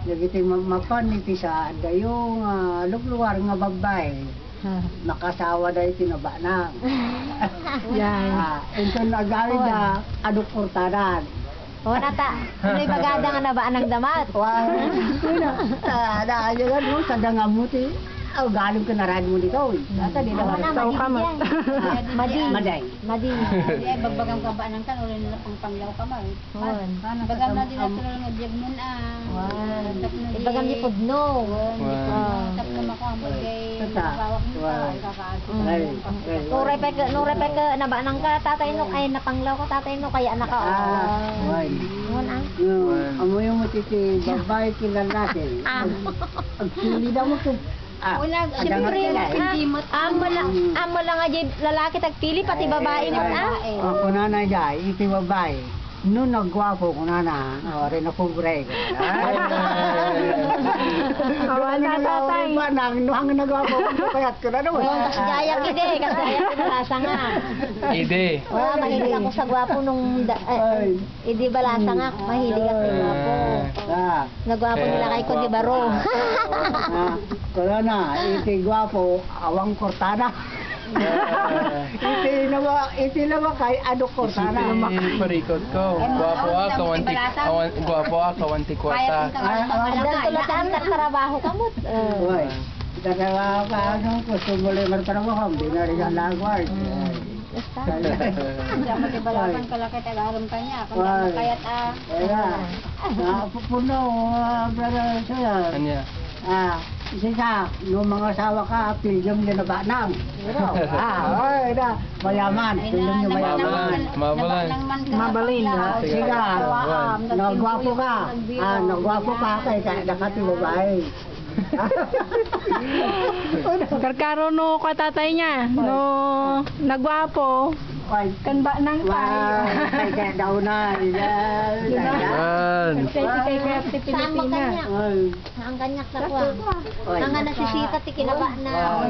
Nagiti mapan iti sa dayong lukluwar nga babay. Nakasawa da iti nabanang. Yan. Ito nagari da aduk kurtanan. O nata, may bagada nga na ba anang damat? Wah, ada aja kan mo sa dangamuti. Oh, galing ka na radyo mo dito. Ata di na Tao ka mo. Madi. Maday. Madi. Eh, bagbagang ka ba ng kan, ulit nila pang panglaw ka ba? Bagam na din natin nga biyag mo na. Ibagam ni Pudno. Tap na ako ang bagay. Tata. Bawak mo pa. Nuray pa ka na ba nang ka tatay no ay napanglaw ka tatay no kaya naka. Why? Ngon ang. Amo yung matiti babay kilala natin. Ang sili daw mo to. Wala, siyempre Amo lang nga jay lalaki tagpili pati babae mo na. Ako na na jay, iti babay. No nagwapo ko na na, rin ako break. Awan na tatay. Nang nagwapo ko, payat ko na naman. Kasi jaya kide, kasi jaya balasa nga. Ide. Wala, mahilig ako sa gwapo nung, hindi balasa nga, mahilig ako sa gwapo. Nagwapo nila kay Kundi Baro. Kaya na, iti gwapo, awang kortada. Iti naman kay adok kortada. Parikot ko. Guwapo ka, kawanti kwarta. Hanggang tulataan, nagtrabaho ka mo. Uy, dalawa ka ano, gusto mo lang martrabaho, hindi na rin ang lagward. Hindi ako di balapan kalakit agaram ka niya. Kung Why? kayat Kaya, puno, brother, sir. Anya? Sisa, nung mga asawa ka, pilyong yun na ba nang? Ay, na, mayaman, pilyong yung mayaman. Mabalin. Siga, nagwapo ka, kaya nakati babae. Karkaro no ka tatay niya. No, nagwapo. Kan ba nang tay. Kaya daw na. Yan. Kay Pepsi Saan Pilipina. magkanyak? Ang kanyak na ko. Ang nasisita ti kinaba na.